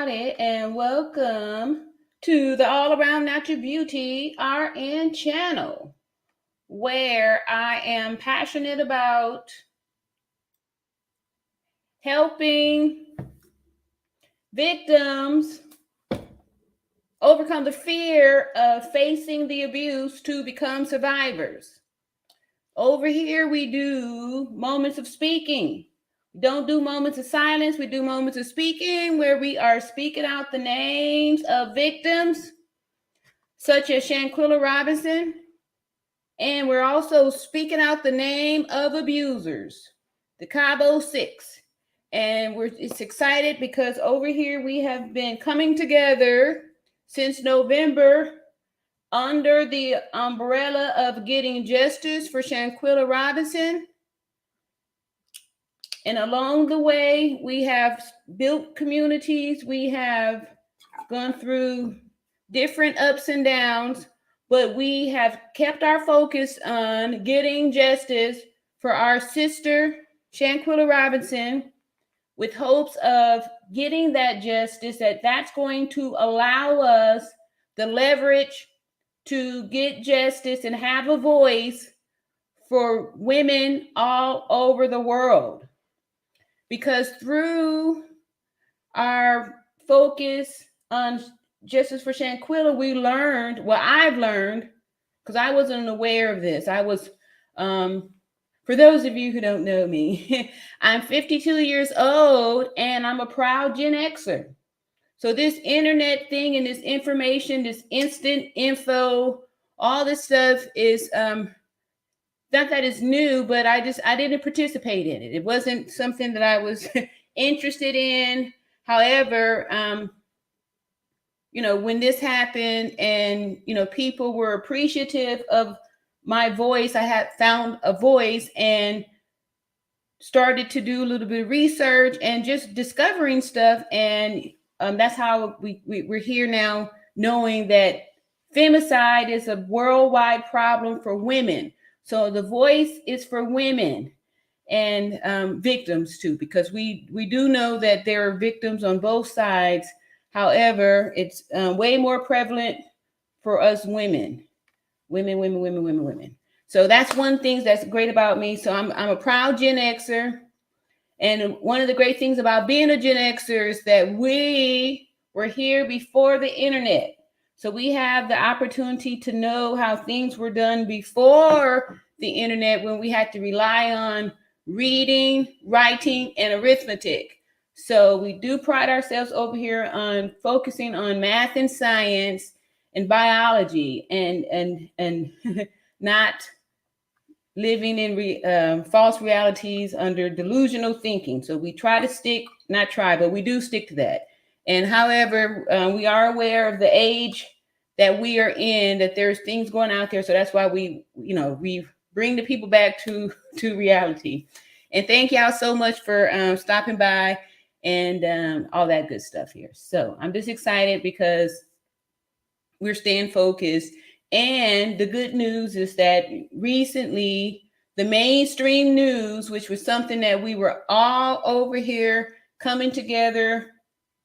everybody, and welcome to the All Around Natural Beauty RN channel, where I am passionate about helping victims overcome the fear of facing the abuse to become survivors. Over here, we do moments of speaking. We don't do moments of silence. We do moments of speaking where we are speaking out the names of victims, such as Shanquella Robinson. And we're also speaking out the name of abusers, the Cabo Six. And it's excited because over here we have been coming together since November under the umbrella of getting justice for Shanquella Robinson. And along the way, we have built communities. We have gone through different ups and downs, but we have kept our focus on getting justice for our sister, Shanquella Robinson, with hopes of getting that justice, that's going to allow us the leverage to get justice and have a voice for women all over the world. Because through our focus on justice for Shanquella, we learned, well, I've learned, because I wasn't aware of this. I was, for those of you who don't know me, I'm 52 years old and I'm a proud Gen Xer. So this internet thing and this information, this instant info, all this stuff is not that it's new, but I didn't participate in it. It wasn't something that I was interested in. However, when this happened and, people were appreciative of my voice, I had found a voice and started to do a little bit of research and just discovering stuff. And that's how we're here now, knowing that femicide is a worldwide problem for women. So the voice is for women and victims too, because we do know that there are victims on both sides. However, it's way more prevalent for us women. So that's one thing that's great about me. So I'm a proud Gen Xer. And one of the great things about being a Gen Xer is that we were here before the internet. So we have the opportunity to know how things were done before the internet, when we had to rely on reading, writing, and arithmetic. So we do pride ourselves over here on focusing on math and science and biology and not living in false realities under delusional thinking. So we try to but we do stick to that. And however, we are aware of the age that we are in, that there's things going out there. So that's why we bring the people back to reality. And thank y'all so much for stopping by and all that good stuff here. So I'm just excited because we're staying focused. And the good news is that recently the mainstream news, which was something that we were all over here coming together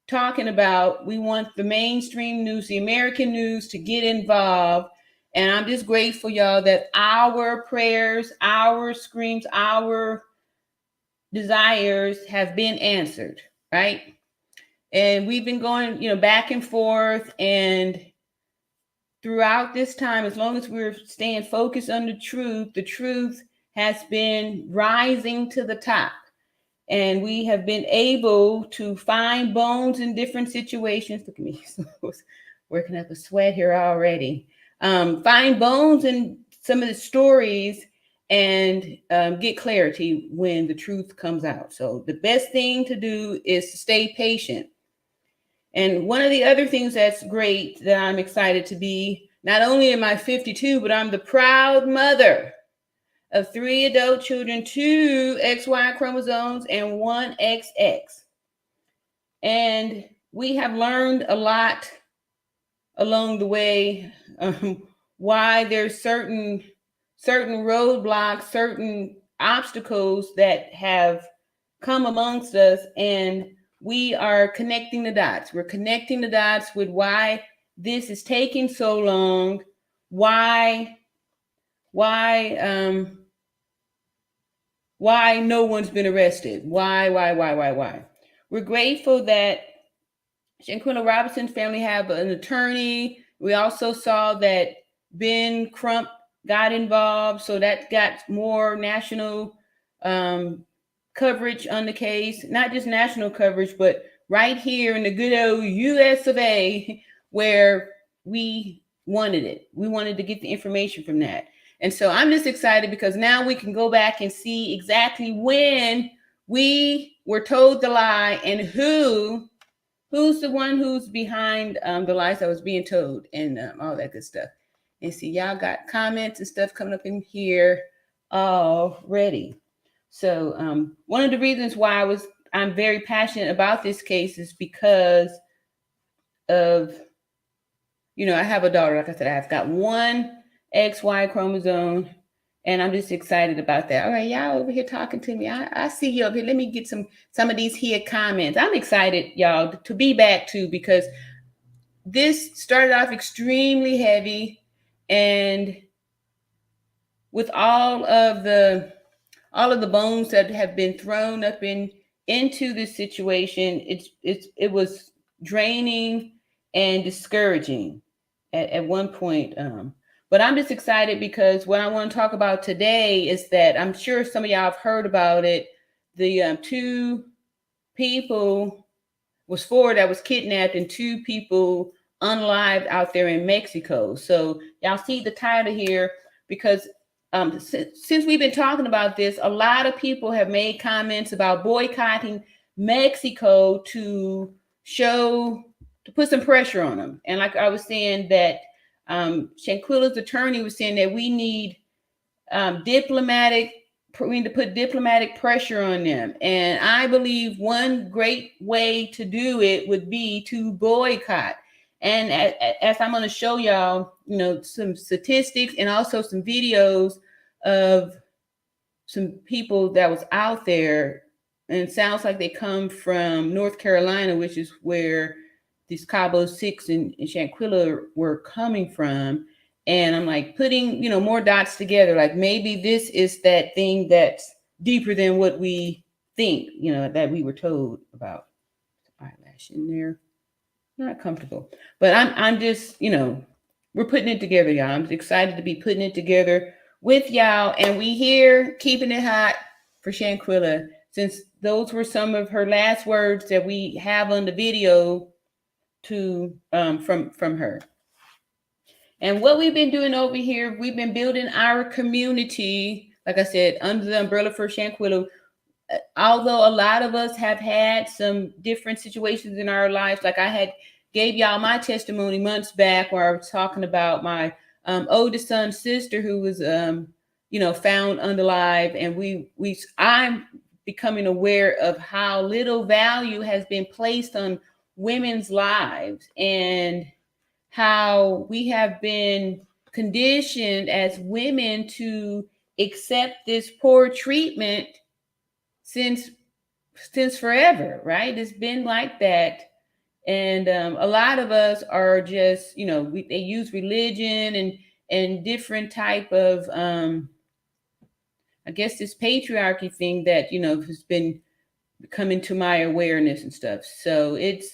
talking about, we want the mainstream news, the American news, to get involved. And I'm just grateful, y'all, that our prayers, our screams, our desires have been answered, right? And we've been going, back and forth. And throughout this time, as long as we're staying focused on the truth has been rising to the top. And we have been able to find bones in different situations. Look at me, working up a sweat here already. Find bones in some of the stories and get clarity when the truth comes out. So the best thing to do is to stay patient. And one of the other things that's great that I'm excited to be, not only am I 52, but I'm the proud mother of 3 adult children, 2 XY chromosomes and 1 XX. And we have learned a lot along the way, why there's certain roadblocks, certain obstacles that have come amongst us. And we are connecting the dots. We're connecting the dots with why this is taking so long, why no one's been arrested, why. We're grateful that Shanquella Robinson's family have an attorney. We also saw that Ben Crump got involved, so that got more national coverage on the case. Not just national coverage, but right here in the good old US of A, where we wanted it. We wanted to get the information from that. And so I'm just excited because now we can go back and see exactly when we were told the lie and who's the one who's behind the lies that was being told and all that good stuff. And see, y'all got comments and stuff coming up in here already. So one of the reasons why I'm very passionate about this case is because of, I have a daughter. Like I said, I've got one XY chromosome, and I'm just excited about that. All right, y'all over here talking to me. I see you over here. Let me get some of these here comments. I'm excited, y'all, to be back too, because this started off extremely heavy, and with all of the bones that have been thrown up into this situation, it was draining and discouraging at one point. But I'm just excited because what I want to talk about today is that I'm sure some of y'all have heard about it. The 2 people was 4 that was kidnapped and 2 people unalived out there in Mexico. So y'all see the title here because since we've been talking about this, a lot of people have made comments about boycotting Mexico to put some pressure on them. And like I was saying that Shanquella's attorney was saying that we need to put diplomatic pressure on them. And I believe one great way to do it would be to boycott. And as I'm going to show y'all, some statistics and also some videos of some people that was out there, and it sounds like they come from North Carolina, which is where these Cabo 6 and Shanquella were coming from. And I'm like putting, more dots together. Like maybe this is that thing that's deeper than what we think, that we were told about. Eyelash in there. Not comfortable. But I'm just, we're putting it together, y'all. I'm excited to be putting it together with y'all. And we here keeping it hot for Shanquella, since those were some of her last words that we have on the video from her. And what we've been doing over here, we've been building our community, like I said, under the umbrella for Shanquella. Although a lot of us have had some different situations in our lives, like I gave y'all my testimony months back where I was talking about my oldest son's sister who was, found unalive, and I'm becoming aware of how little value has been placed on women's lives and how we have been conditioned as women to accept this poor treatment since forever, right? It's been like that. And a lot of us are just, they use religion and different type of, I guess this patriarchy thing that, has been coming to my awareness and stuff. So it's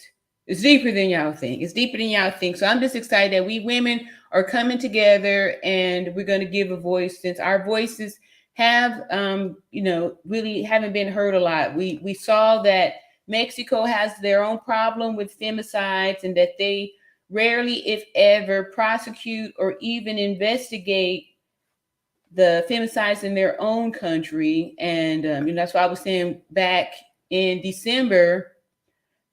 deeper than y'all think. It's deeper than y'all think. So I'm just excited that we women are coming together and we're going to give a voice, since our voices have, really haven't been heard a lot. We saw that Mexico has their own problem with femicides and that they rarely, if ever, prosecute or even investigate the femicides in their own country. And that's why I was saying back in December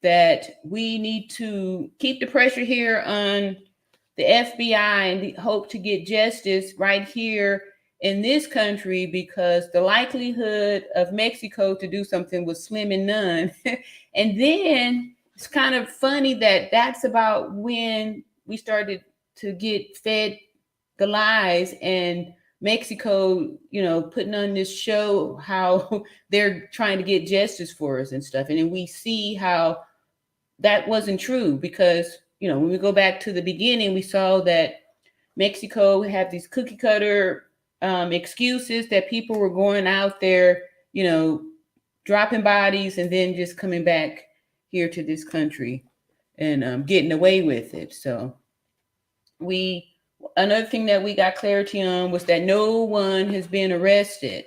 that we need to keep the pressure here on the FBI and hope to get justice right here in this country, because the likelihood of Mexico to do something was slim and none. And then it's kind of funny that that's about when we started to get fed the lies and Mexico, putting on this show how they're trying to get justice for us and stuff. And then we see how that wasn't true because, when we go back to the beginning, we saw that Mexico had these cookie cutter excuses that people were going out there, dropping bodies and then just coming back here to this country and getting away with it. So another thing that we got clarity on was that no one has been arrested.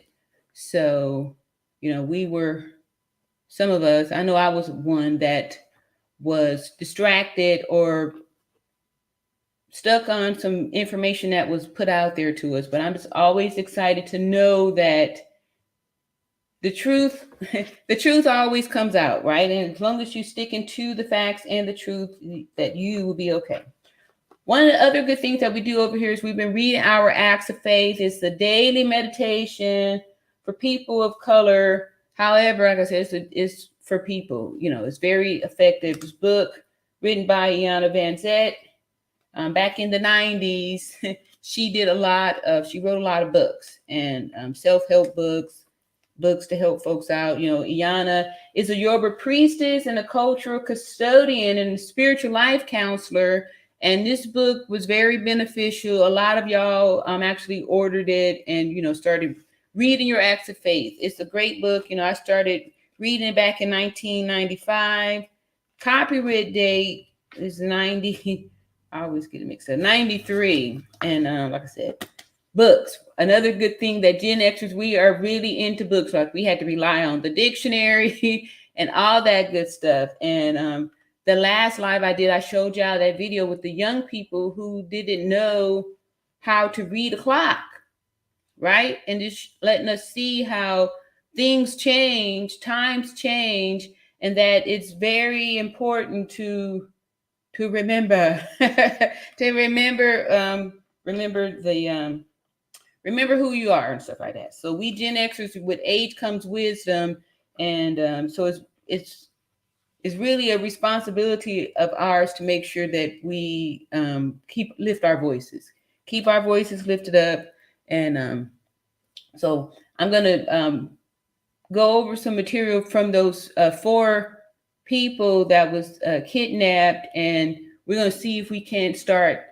So, some of us, I know I was one that was distracted or stuck on some information that was put out there to us. But I'm just always excited to know that the truth always comes out, right? And as long as you sticking to the facts and the truth, that you will be okay. One of the other good things that we do over here is we've been reading our Acts of Faith. It's the daily meditation for people of color. However, like I said, it's for people. It's very effective. This book written by Iyanla Vanzant back in the 90s. She wrote a lot of books and self-help books to help folks out. Iyanla is a Yoruba priestess and a cultural custodian and a spiritual life counselor. And this book was very beneficial. A lot of y'all actually ordered it and, started reading your Acts of Faith. It's a great book. I started reading it back in 1995. Copyright date is 90. I always get it mixed up. 93. And like I said, books. Another good thing that Gen Xers, we are really into books. Like we had to rely on the dictionary and all that good stuff. And the last live I did, I showed y'all that video with the young people who didn't know how to read a clock, right? And just letting us see how things change, times change, and that it's very important to remember, remember who you are and stuff like that. So we Gen Xers, with age comes wisdom, and so it's really a responsibility of ours to make sure that we keep our voices lifted up. And so I'm going to go over some material from those 4 people that was kidnapped, and we're going to see if we can start,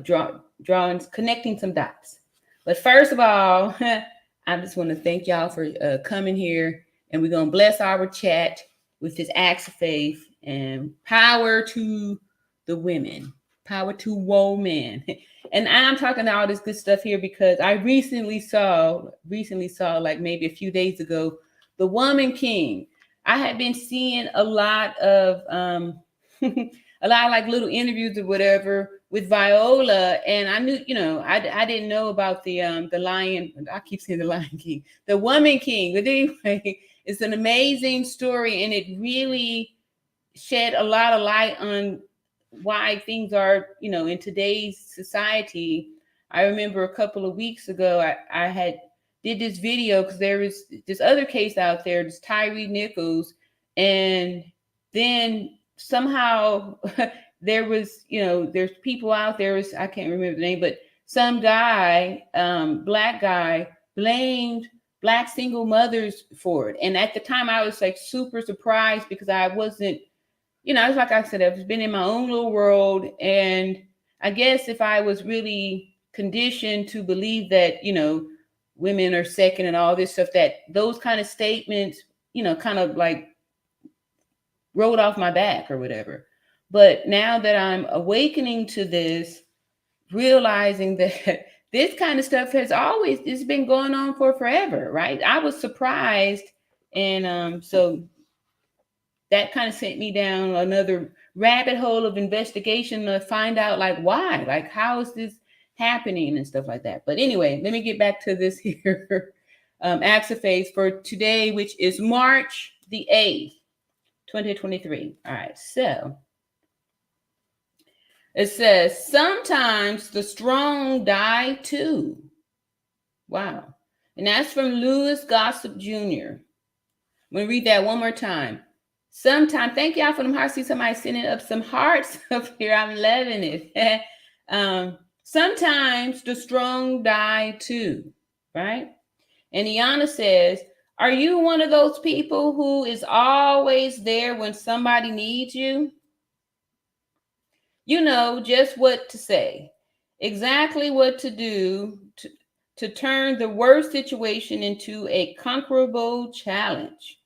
drawing, connecting some dots. But first of all, I just want to thank y'all for coming here, and we're going to bless our chat with this Acts of Faith and power to the women, power to women. And I'm talking all this good stuff here because I recently saw, like maybe a few days ago, The Woman King. I had been seeing a lot of like little interviews or whatever with Viola, and I knew, I didn't know about the Lion. I keep saying the Lion King, the Woman King. But anyway, it's an amazing story, and it really shed a lot of light on why things are, in today's society. I remember a couple of weeks ago, I had did this video because there was this other case out there, this Tyree Nichols, and then somehow there was, there's people out there, I can't remember the name, but some guy, black guy, blamed Black single mothers for it. And at the time I was like super surprised because I wasn't, it's like I said, I've been in my own little world. And I guess if I was really conditioned to believe that, women are second and all this stuff, that those kind of statements, kind of like rolled off my back or whatever. But now that I'm awakening to this, realizing that this kind of stuff it's been going on for forever, right? I was surprised. And so that kind of sent me down another rabbit hole of investigation to find out like why, like how is this happening and stuff like that. But anyway, let me get back to this here. Acts of Faith for today, which is March the 8th, 2023. All right, so it says, sometimes the strong die too. Wow. And that's from Louis Gossip Jr. I'm going to read that one more time. Sometimes, thank y'all for them hearts. See somebody sending up some hearts up here. I'm loving it. Sometimes the strong die too, right? And Iana says, are you one of those people who is always there when somebody needs you? You know just what to say, exactly what to do to turn the worst situation into a conquerable challenge.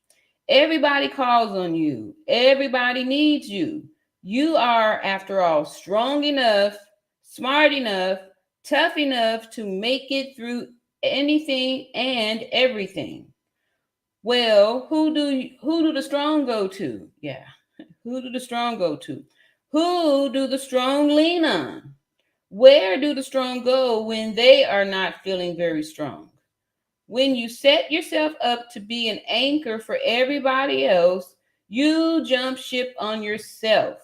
Everybody calls on you. Everybody needs you. You are, after all, strong enough, smart enough, tough enough to make it through anything and everything. Well, who do the strong go to? Yeah. Who do the strong go to? Who do the strong lean on? Where do the strong go when they are not feeling very strong? When you set yourself up to be an anchor for everybody else, you jump ship on yourself.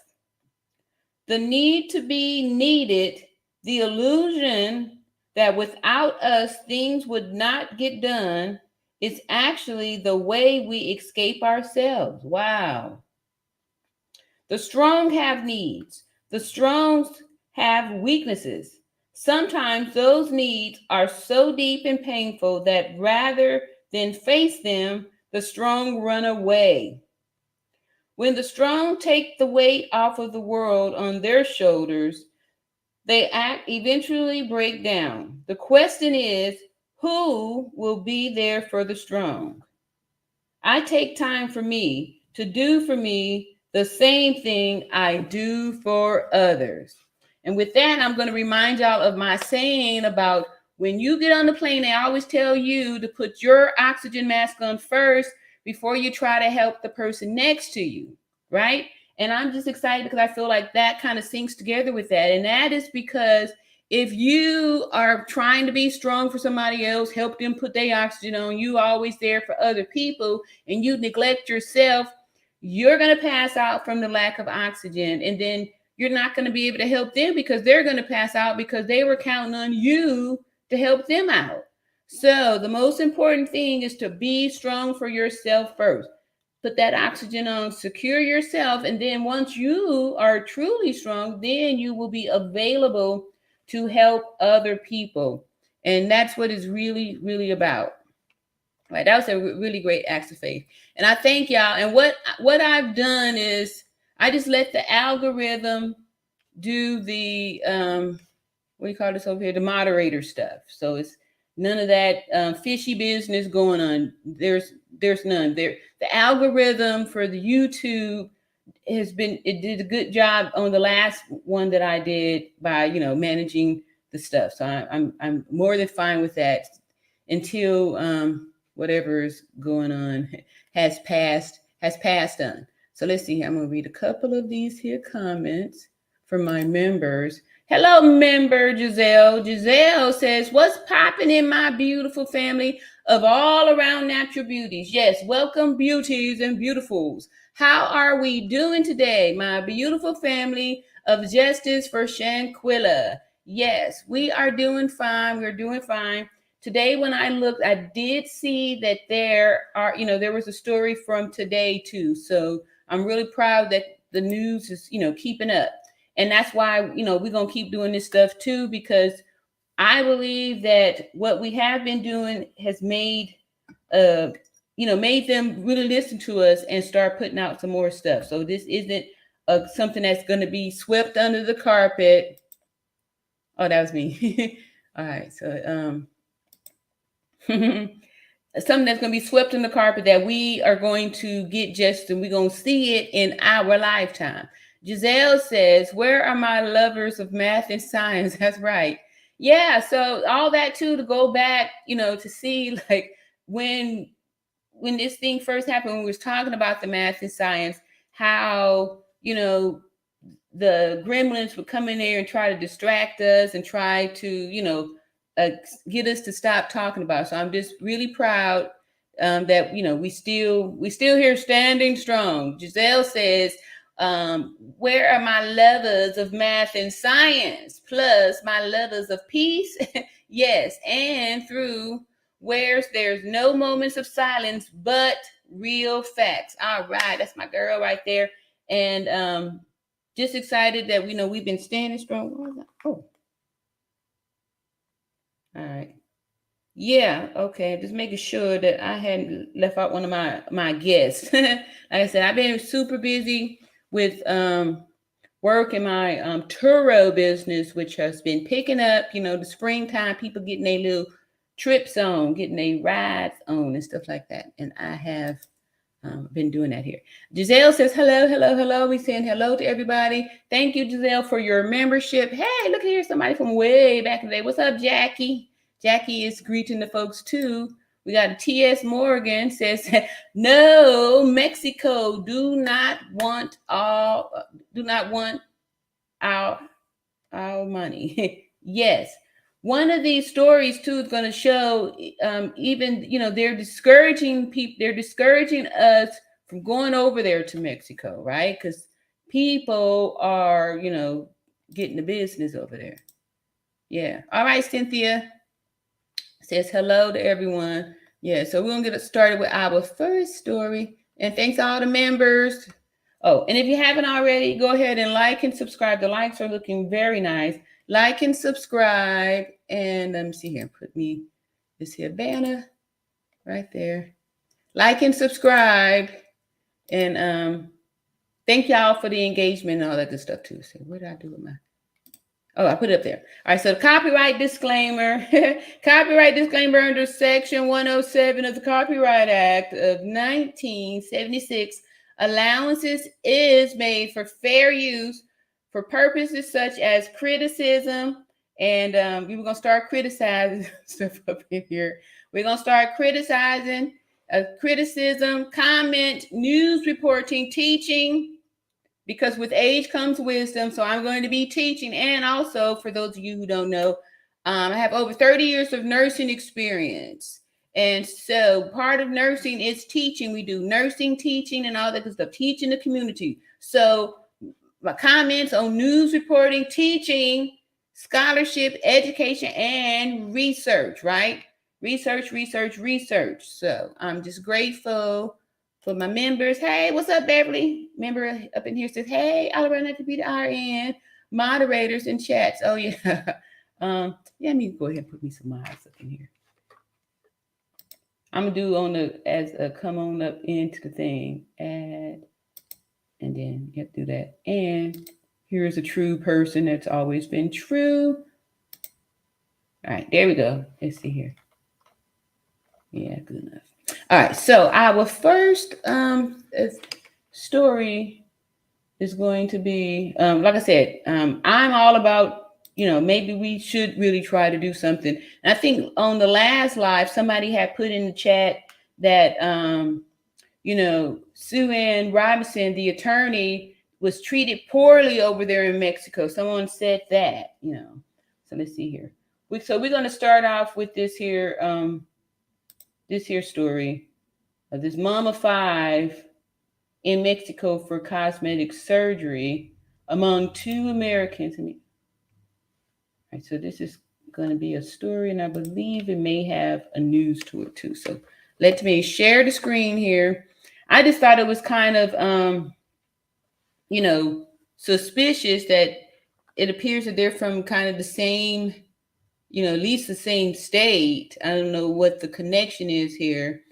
The need to be needed, the illusion that without us things would not get done, is actually the way we escape ourselves. Wow. The strong have needs. The strong have weaknesses. Sometimes those needs are so deep and painful that rather than face them, the strong run away. When the strong take the weight off of the world on their shoulders, they eventually break down. The question is, who will be there for the strong? I take time for me to do for me the same thing I do for others. And with that, I'm going to remind y'all of my saying about when you get on the plane, they always tell you to put your oxygen mask on first before you try to help the person next to you, right? And I'm just excited because I feel like that kind of syncs together with that. And that is because if you are trying to be strong for somebody else, help them put their oxygen on, you always there for other people, and you neglect yourself, you're going to pass out from the lack of oxygen. And then you're not going to be able to help them because they're going to pass out because they were counting on you to help them out. So the most important thing is to be strong for yourself first. Put that oxygen on, secure yourself. And then once you are truly strong, then you will be available to help other people. And that's what it's really, really about. Right. That was a really great act of faith. And I thank y'all. And what I've done is I just let the algorithm do the what do you call this over here? The moderator stuff. So it's none of that fishy business going on. There's none there. The algorithm for the YouTube it did a good job on the last one that I did by managing the stuff. So I'm more than fine with that until whatever is going on has passed on. So let's see. I'm gonna read a couple of these here comments from my members. Hello, member Giselle. Giselle says, what's popping in my beautiful family of all around natural beauties? Yes, welcome beauties and beautifuls. How are we doing today, my beautiful family of justice for Shanquella? Yes, we are doing fine. We're doing fine. Today, when I looked, I did see that there was a story from today too. So I'm really proud that the news is, keeping up. And that's why, we're going to keep doing this stuff too, because I believe that what we have been doing has made them really listen to us and start putting out some more stuff. So this isn't something that's going to be swept under the carpet. Oh, that was me. All right. So, something that's going to be swept in the carpet that we are going to get justice, and we're going to see it in our lifetime. Giselle says, where are my lovers of math and science? That's right. Yeah. So all that too, to go back, to see like when this thing first happened, when we was talking about the math and science, how, the gremlins would come in there and try to distract us and try to, get us to stop talking about it. So I'm just really proud that, we still here standing strong. Giselle says, where are my lovers of math and science, plus my lovers of peace? Yes, and through where there's no moments of silence, but real facts. All right, that's my girl right there. And just excited that we've been standing strong. Oh, All right. Yeah, okay. Just making sure that I hadn't left out one of my guests. Like I said, I've been super busy with work in my Turo business, which has been picking up, the springtime, people getting their little trips on, getting their rides on and stuff like that. And I have been doing that here. Giselle says, hello, hello, hello. We saying hello to everybody. Thank you, Giselle, for your membership. Hey, look here, somebody from way back in the day. What's up, Jackie? Jackie is greeting the folks too. We got a T.S. Morgan says, no, Mexico do not want our money. Yes. One of these stories too is going to show even, they're discouraging people. They're discouraging us from going over there to Mexico, right? Because people are, getting the business over there. Yeah. All right, Cynthia says hello to everyone. Yeah, so we're going to get started with our first story. And thanks to all the members. Oh, and if you haven't already, go ahead and like and subscribe. The likes are looking very nice. Like and subscribe. And let me see here. Put me this here banner right there. Like and subscribe. And thank y'all for the engagement and all that good stuff too. So what did I do with my... Oh, I put it up there. All right, so copyright disclaimer. Copyright disclaimer under Section 107 of the Copyright Act of 1976. Allowances is made for fair use for purposes such as criticism. And we were going to start criticizing stuff up in here. We're going to start criticizing, criticism, comment, news reporting, teaching, because with age comes wisdom. So I'm going to be teaching. And also, for those of you who don't know, I have over 30 years of nursing experience. And so part of nursing is teaching. We do nursing, teaching, and all that good stuff, teaching the community. So my comments on news reporting, teaching, scholarship, education, and research, right? Research. So I'm just grateful for my members. Hey, what's up, Beverly? Member up in here says, hey, all around at the RN, moderators and chats. Oh, yeah. Yeah, let me go ahead and put me some mods up in here. I'm going to do come on up into the thing, add, and then you have to do that. And here's a true person that's always been true. All right, there we go. Let's see here. Yeah, good enough. All right, so our first story is going to be, like I said, I'm all about, maybe we should really try to do something. And I think on the last live, somebody had put in the chat that, Sue Ann Robinson, the attorney, was treated poorly over there in Mexico. Someone said that, So let's see here. So we're going to start off with this here story of this mom of 5 in Mexico for cosmetic surgery among 2 Americans. All right, so this is going to be a story, and I believe it may have a news to it too. So let me share the screen here. I just thought it was kind of, suspicious that it appears that they're from kind of the same, at least the same state. I don't know what the connection is here,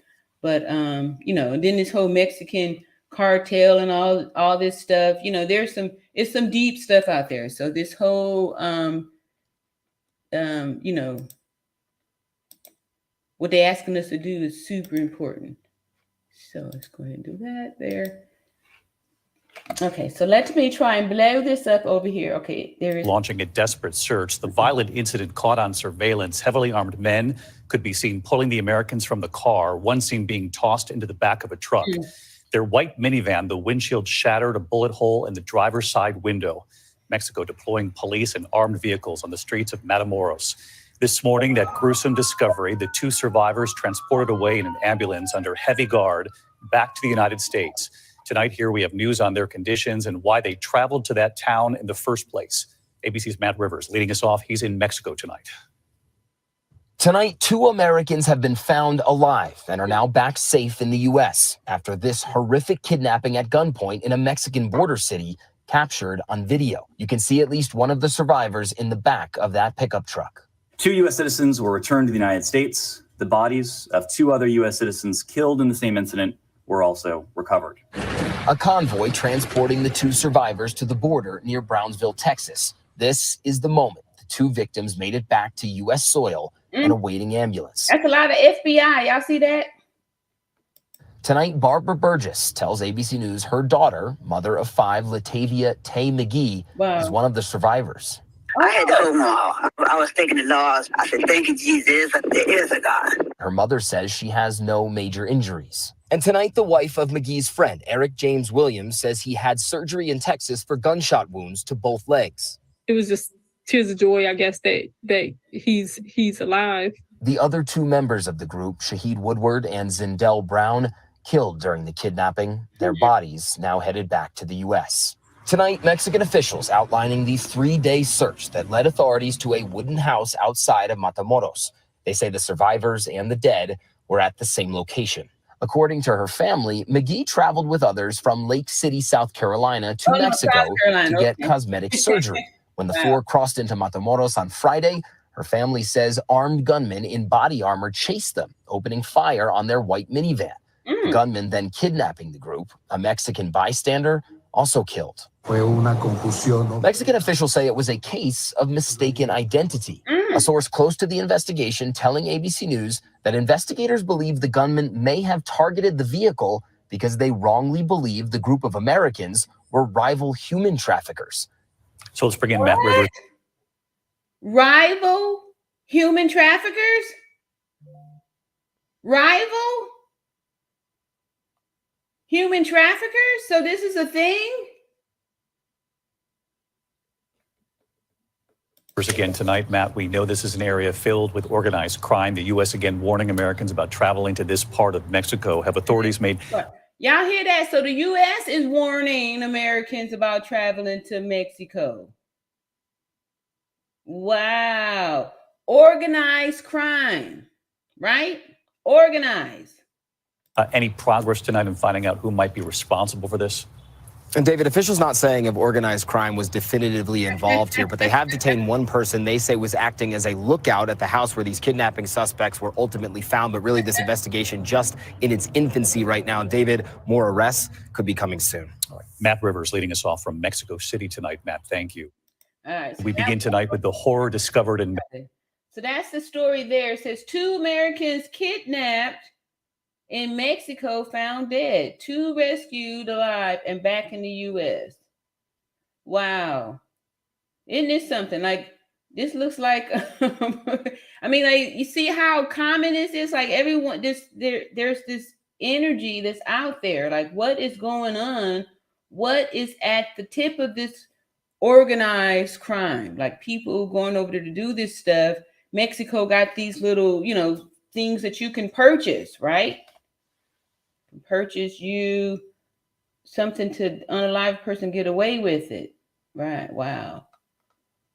but, and then this whole Mexican cartel and all this stuff, it's some deep stuff out there. So this whole, what they're asking us to do is super important. So let's go ahead and do that there. Okay, so let me try and blow this up over here. Okay, there is... Launching a desperate search, the violent incident caught on surveillance. Heavily armed men could be seen pulling the Americans from the car, one seen being tossed into the back of a truck. Their white minivan, the windshield shattered, a bullet hole in the driver's side window. Mexico deploying police and armed vehicles on the streets of Matamoros. This morning, that gruesome discovery, the 2 survivors transported away in an ambulance under heavy guard back to the United States. Tonight here we have news on their conditions and why they traveled to that town in the first place. ABC's Matt Rivers leading us off. He's in Mexico tonight. Tonight, 2 Americans have been found alive and are now back safe in the U.S. after this horrific kidnapping at gunpoint in a Mexican border city captured on video. You can see at least one of the survivors in the back of that pickup truck. 2 U.S. citizens were returned to the United States. The bodies of 2 other U.S. citizens killed in the same incident were also recovered. A convoy transporting the 2 survivors to the border near Brownsville, Texas. This is the moment the 2 victims made it back to U.S. soil and awaiting ambulance. That's a lot of FBI. Y'all see that? Tonight, Barbara Burgess tells ABC News her daughter, mother of 5, Latavia Tay McGee, is one of the survivors. I had to hold on. I was thinking the Lord. I said, thank you, Jesus. There is a God. Her mother says she has no major injuries. And tonight, the wife of McGee's friend, Eric James Williams, says he had surgery in Texas for gunshot wounds to both legs. It was just tears of joy, I guess, that he's alive. The other 2 members of the group, Shaheed Woodward and Zindell Brown, killed during the kidnapping. Their bodies now headed back to the U.S. Tonight, Mexican officials outlining the 3-day search that led authorities to a wooden house outside of Matamoros. They say the survivors and the dead were at the same location. According to her family, McGee traveled with others from Lake City, South Carolina to Mexico to get cosmetic surgery. When the 4 crossed into Matamoros on Friday, her family says armed gunmen in body armor chased them, opening fire on their white minivan. The gunmen then kidnapping the group. A Mexican bystander also killed. Mexican officials say it was a case of mistaken identity. A source close to the investigation telling ABC News that investigators believe the gunmen may have targeted the vehicle because they wrongly believed the group of Americans were rival human traffickers. So let's bring in Matt Rivers. Rival human traffickers? Rival human traffickers? So this is a thing? Again tonight, Matt, we know this is an area filled with organized crime. The U.S. again warning Americans about traveling to this part of Mexico. Have authorities made... Y'all hear that? So the U.S. is warning Americans about traveling to Mexico. Wow. Organized crime, right? Organized. Any progress tonight in finding out who might be responsible for this? And David, officials not saying if organized crime was definitively involved here, but they have detained one person they say was acting as a lookout at the house where these kidnapping suspects were ultimately found. But really, this investigation just in its infancy right now. David, more arrests could be coming soon. All right. Matt Rivers leading us off from Mexico City tonight. Matt, thank you. All right. So we begin tonight with the horror discovered in... So that's the story there. It says 2 Americans kidnapped in Mexico found dead, 2 rescued alive and back in the U.S. Wow. Isn't this something? Like, this looks like, I mean, like, you see how common this is? Like, everyone, there's this energy that's out there. Like, what is going on? What is at the tip of this organized crime? Like, people going over there to do this stuff. Mexico got these little, things that you can purchase, right? Purchase you something to unalive person, get away with it. Right. Wow.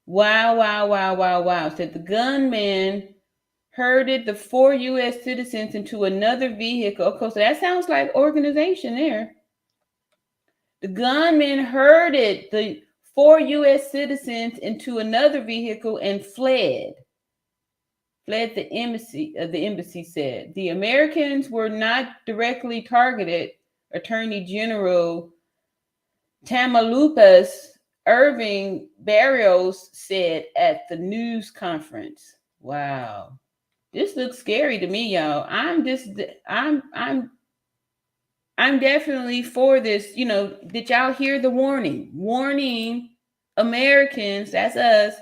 Said the gunman herded the 4 U.S. citizens into another vehicle. Okay, so that sounds like organization there. The gunman herded the 4 U.S. citizens into another vehicle and fled. The embassy said. The Americans were not directly targeted, Attorney General Tamaulipas Irving Barrios said at the news conference. Wow. This looks scary to me, y'all. I'm definitely for this. Did y'all hear the warning? Warning Americans, that's us,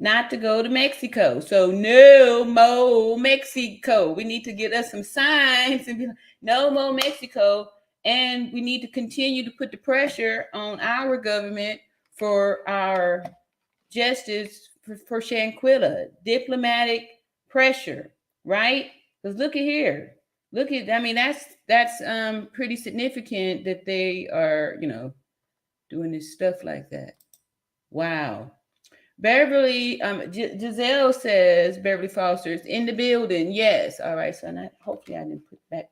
not to go to Mexico. So no more Mexico. We need to get us some signs and be like, no more Mexico. And we need to continue to put the pressure on our government for our justice for Shanquella. Diplomatic pressure, right? Because look at here. That's pretty significant that they are, doing this stuff like that. Wow. Beverly, Giselle says Beverly Foster is in the building. Yes. All right. So hopefully I didn't put back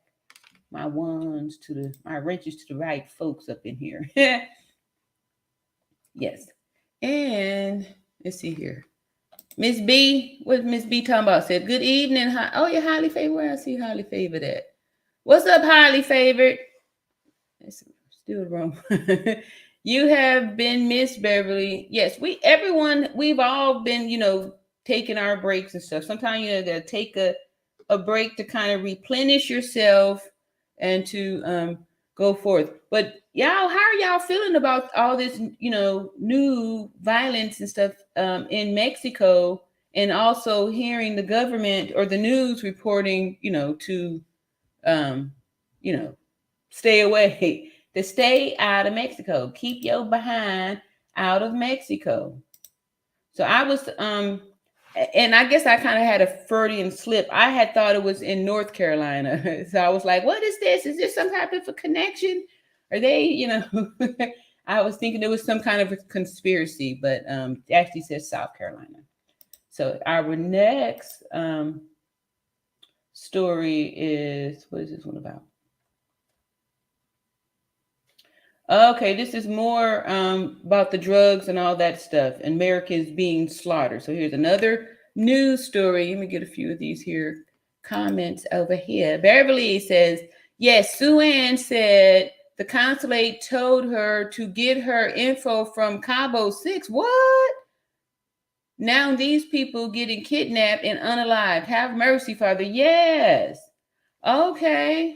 my wrenches to the right folks up in here. Yes. And let's see here. Miss B, what's Miss B talking about? Said, good evening. Oh, you're highly favored. Where I see highly favored at? What's up, highly favored? It's still wrong. You have been Miss Beverly. Yes, we've all been, taking our breaks and stuff. Sometimes you gotta take a break to kind of replenish yourself and to go forth. But y'all, how are y'all feeling about all this, new violence and stuff in Mexico, and also hearing the government or the news reporting, to stay away, to stay out of Mexico, keep your behind out of Mexico. So I was and I guess I kind of had a Freudian slip. I had thought it was in North Carolina. So I was like, what is this? Is this some type of a connection? Are they, I was thinking it was some kind of a conspiracy, but it actually says South Carolina. So our next story is, what is this one about? Okay, this is more about the drugs and all that stuff. Americans being slaughtered. So here's another news story. Let me get a few of these here. Comments over here. Beverly says, yes, Sue Ann said the consulate told her to get her info from Cabo 6. What? Now these people getting kidnapped and unalived. Have mercy, Father. Yes. Okay.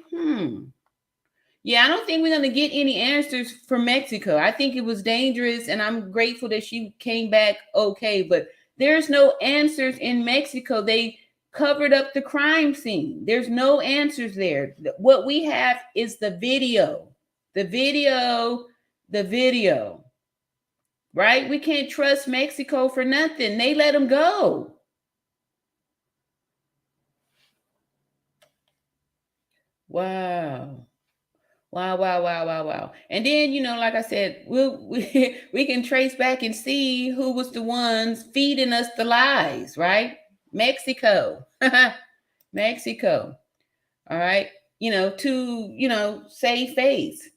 Yeah, I don't think we're going to get any answers from Mexico. I think it was dangerous, and I'm grateful that she came back okay. But there's no answers in Mexico. They covered up the crime scene. There's no answers there. What we have is the video. The video. Right? We can't trust Mexico for nothing. They let them go. Wow. Wow. And then, like I said, we can trace back and see who was the ones feeding us the lies, right? Mexico. Mexico. All right. To save face.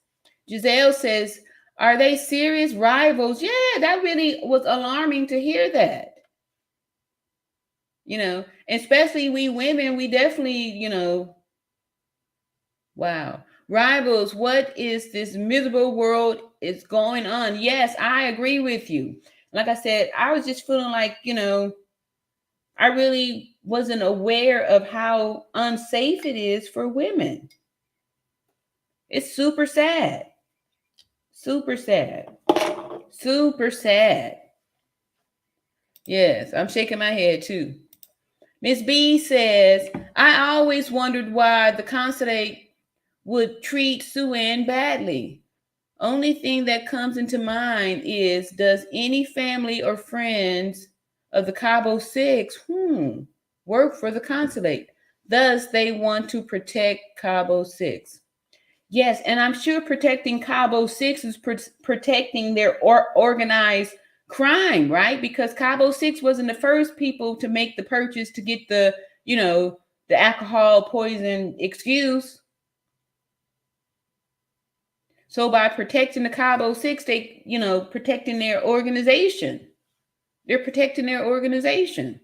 Giselle says, are they serious rivals? Yeah, that really was alarming to hear that. Especially we women, we definitely, wow. Rivals, what is this miserable world is going on? Yes, I agree with you. Like I said, I was just feeling like, I really wasn't aware of how unsafe it is for women. It's super sad. Super sad. Super sad. Yes, I'm shaking my head too. Miss B says, I always wondered why the consulate would treat Sue Ann badly. Only thing that comes into mind is, does any family or friends of the Cabo 6 work for the consulate? Thus, they want to protect Cabo 6. Yes, and I'm sure protecting Cabo 6 is protecting their organized crime, right? Because Cabo 6 wasn't the first people to make the purchase to get the alcohol poison excuse. So by protecting the Cabo 6, they, protecting their organization. They're protecting their organization.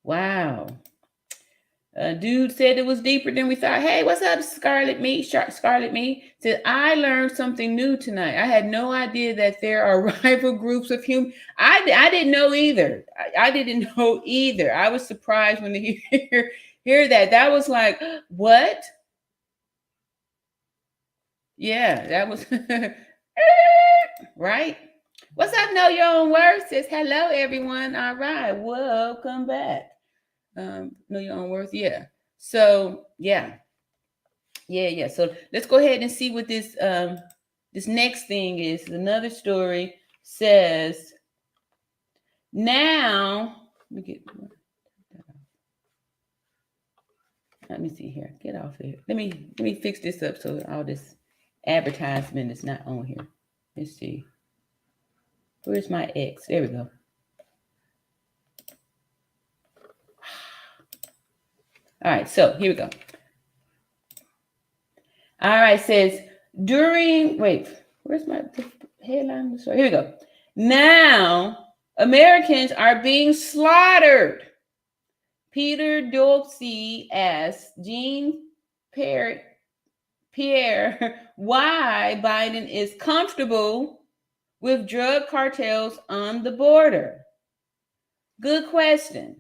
Wow. A dude said it was deeper than we thought. Hey, what's up, Scarlet Me? Scarlet Me said, I learned something new tonight. I had no idea that there are rival groups of humans. I didn't know either. I didn't know either. I was surprised when to hear that. That was like, what? Yeah, that was right. What's up? Know your own worth says hello, everyone. All right, welcome back. Know your own worth. Yeah. So yeah. So let's go ahead and see what this this next thing is. Another story says now. Let me see here. Get off here. Let me fix this up so all this advertisement is not on here. Let's see. Where's my X? There we go. All right, so here we go. All right, says where's my headline? Here we go. Now, Americans are being slaughtered. Peter Doocy asks Jean-Pierre why Biden is comfortable with drug cartels on the border. Good question.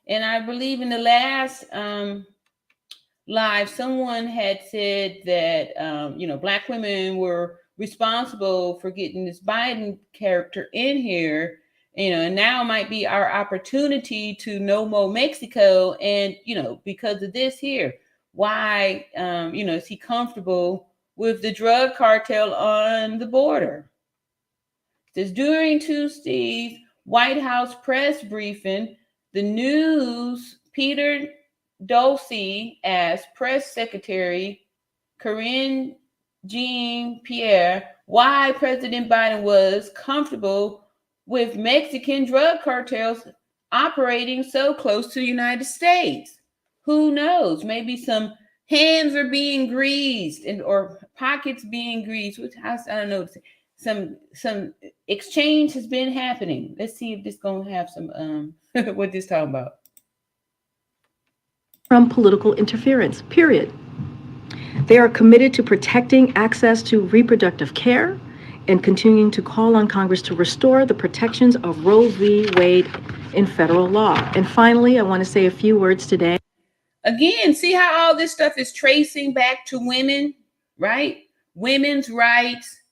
And I believe in the last live, someone had said that, Black women were responsible for getting this Biden character in here, and now might be our opportunity to no more Mexico. And, because of this here, why, is he comfortable with the drug cartel on the border? It says during Tuesday's White House press briefing, the news, Peter Doocy asked Press Secretary Karine Jean-Pierre why President Biden was comfortable with Mexican drug cartels operating so close to the United States. Who knows? Maybe some hands are being greased or pockets being greased. I don't know. Some exchange has been happening. Let's see if this gonna have some what this talking about. From political interference, period. They are committed to protecting access to reproductive care and continuing to call on Congress to restore the protections of Roe v. Wade in federal law. And finally, I want to say a few words today. Again, see how all this stuff is tracing back to women, right? Women's rights,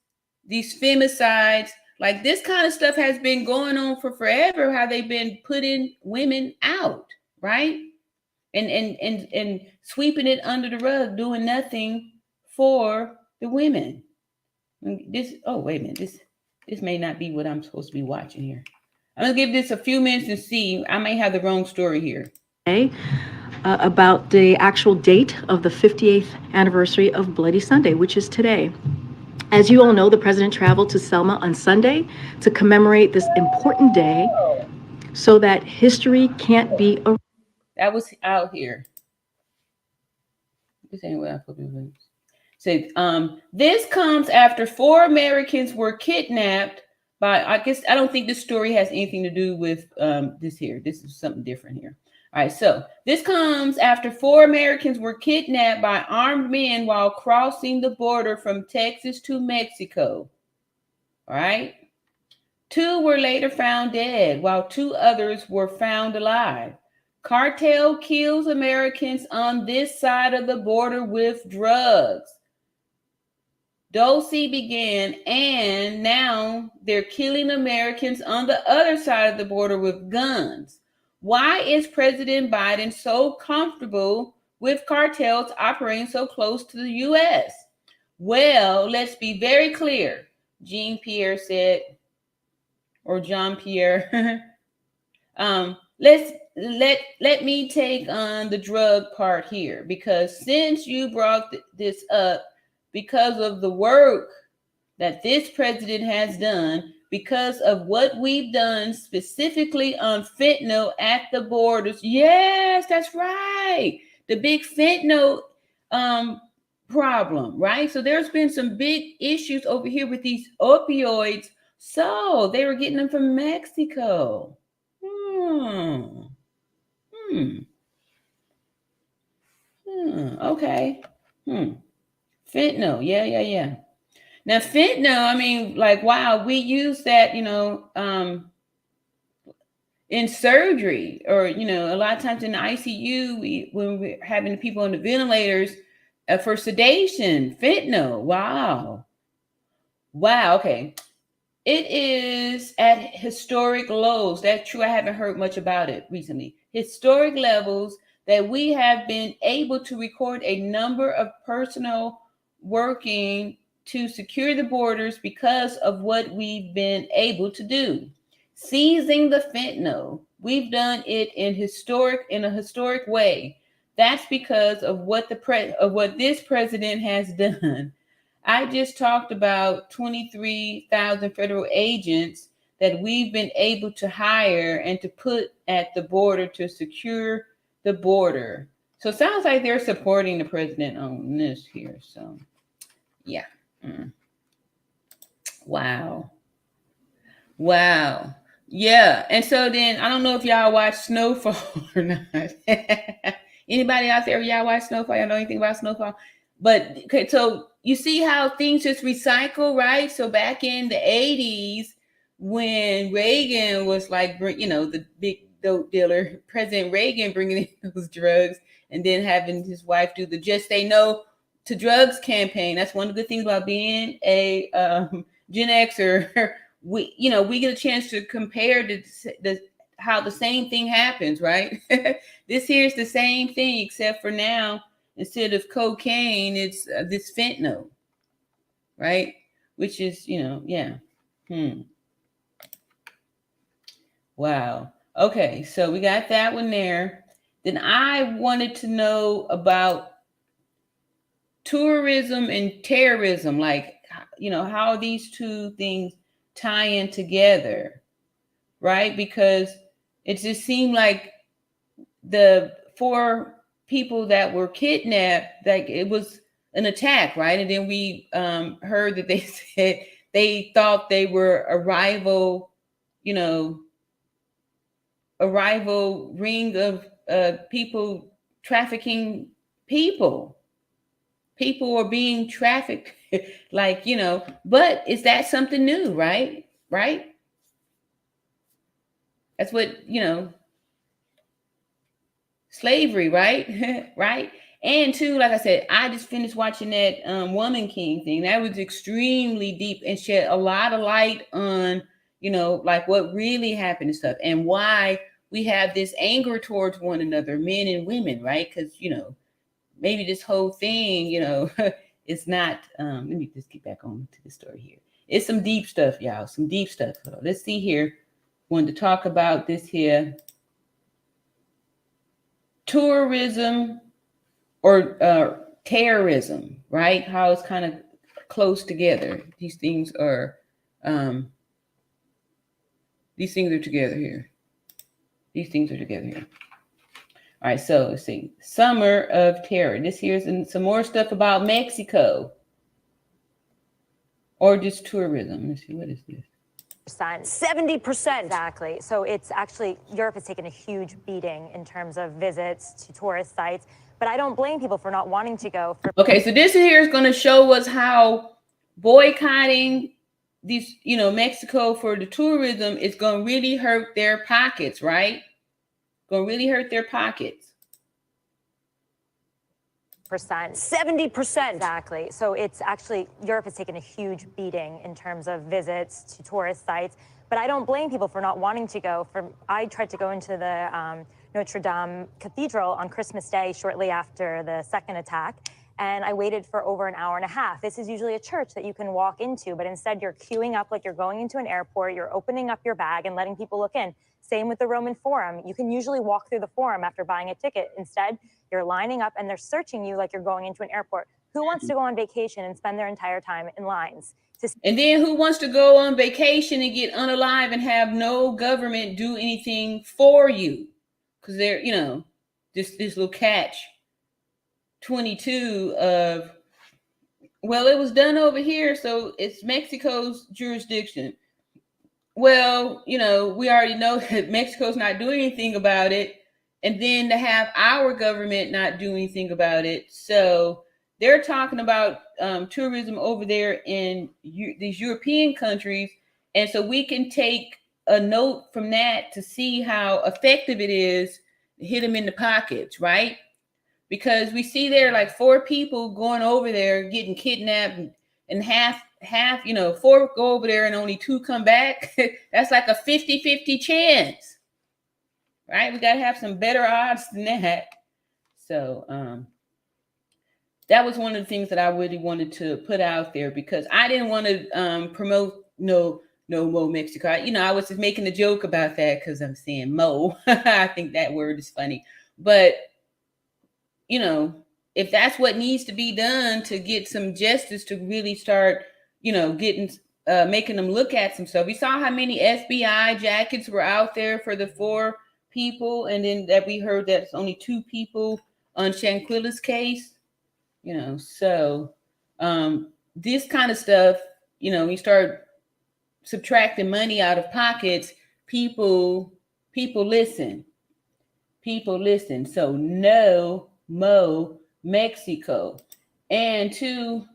these femicides, like this kind of stuff has been going on for forever, how they've been putting women out, right? And sweeping it under the rug, doing nothing for the women. Wait a minute, this may not be what I'm supposed to be watching here. I'm gonna give this a few minutes and see. I may have the wrong story here. About the actual date of the 58th anniversary of Bloody Sunday, which is today. As you all know, the president traveled to Selma on Sunday to commemorate this important day so that history can't be erased. That was out here. This ain't what I'm supposed to be. So, this comes after 4 Americans were kidnapped by, I don't think this story has anything to do with this here. This is something different here. All right, so this comes after 4 Americans were kidnapped by armed men while crossing the border from Texas to Mexico. All right. 2 were later found dead, while 2 others were found alive. Cartel kills Americans on this side of the border with drugs. Doocy began, and now they're killing Americans on the other side of the border with guns. Why is President Biden so comfortable with cartels operating so close to the U.S.? Well, let's be very clear, Jean-Pierre said, or Jean-Pierre. Let me take on the drug part here, because since you brought this up, because of the work that this president has done, because of what we've done specifically on fentanyl at the borders. Yes, that's right. The big fentanyl problem, right? So there's been some big issues over here with these opioids. So they were getting them from Mexico. Okay. Fentanyl. Yeah. Now, fentanyl, wow, we use that, in surgery, or, a lot of times in the ICU, when we're having people on the ventilators for sedation, fentanyl. Wow. Okay. It is at historic lows. That's true. I haven't heard much about it recently. Historic levels that we have been able to record a number of personnel working to secure the borders because of what we've been able to do. Seizing the fentanyl, we've done it in a historic way. That's because of what this president has done. I just talked about 23,000 federal agents that we've been able to hire and to put at the border to secure the border. So it sounds like they're supporting the president on this here. So, yeah. Wow. Yeah. And so then I don't know if y'all watch Snowfall or not. Anybody out there, y'all watch Snowfall? Y'all know anything about Snowfall? But okay, so you see how things just recycle, right? So back in the 80s, when Reagan was like, the big dope dealer, President Reagan bringing in those drugs and then having his wife do the Just Say No to Drugs campaign. That's one of the good things about being a Gen Xer. We get a chance to compare how the same thing happens, right? This here's the same thing, except for now, instead of cocaine, it's this fentanyl, right? Which is, yeah. Wow. Okay, so we got that one there. Then I wanted to know about tourism and terrorism, like, how these two things tie in together, right? Because it just seemed like the 4 people that were kidnapped, like it was an attack, right? And then we heard that they said they thought they were a rival ring of people trafficking people. People are being trafficked, but is that something new, right? Right? That's what, slavery, right? Right? And too, like I said, I just finished watching that Woman King thing. That was extremely deep and shed a lot of light on, like what really happened and stuff, and why we have this anger towards one another, men and women, right? Because, maybe this whole thing, it's not, let me just get back on to the story here. It's some deep stuff, y'all, some deep stuff. Let's see here. Wanted to talk about this here. Tourism or terrorism, right? How it's kind of close together. These things are together here. These things are together here. All right, so let's see. Summer of Terror. This here's some more stuff about Mexico. Or just tourism. Let's see, what is this? 70%. Exactly. So it's actually, Europe has taken a huge beating in terms of visits to tourist sites. But I don't blame people for not wanting to go. Okay, so this here is going to show us how boycotting these, Mexico for the tourism is going to really hurt their pockets, right? Going to really hurt their pockets. 70%. Exactly. So it's actually, Europe has taken a huge beating in terms of visits to tourist sites. But I don't blame people for not wanting to go. I tried to go into the Notre Dame Cathedral on Christmas Day shortly after the second attack. And I waited for over an hour and a half. This is usually a church that you can walk into, but instead you're queuing up like you're going into an airport. You're opening up your bag and letting people look in. Same with the Roman Forum. You can usually walk through the Forum after buying a ticket. Instead, you're lining up and they're searching you like you're going into an airport. Who wants to go on vacation and spend their entire time in lines? And then who wants to go on vacation and get unalive and have no government do anything for you? Because they're, this little catch 22 of, well, it was done over here, so it's Mexico's jurisdiction. Well, we already know that Mexico's not doing anything about it. And then to have our government not do anything about it. So they're talking about tourism over there in these European countries. And so we can take a note from that to see how effective it is to hit them in the pockets, right? Because we see there like 4 people going over there getting kidnapped and half, 4 go over there and only 2 come back. That's like a 50-50 chance, right? We got to have some better odds than that. So that was one of the things that I really wanted to put out there, because I didn't want to promote no Mo Mexico. I was just making a joke about that because I'm saying Mo. I think that word is funny. But, if that's what needs to be done to get some justice, to really start, getting, making them look at some stuff. We saw how many FBI jackets were out there for the 4 people. And then that we heard that it's only 2 people on Shanquella's case. So this kind of stuff, you start subtracting money out of pockets, people listen. People listen. So no mo Mexico. And two,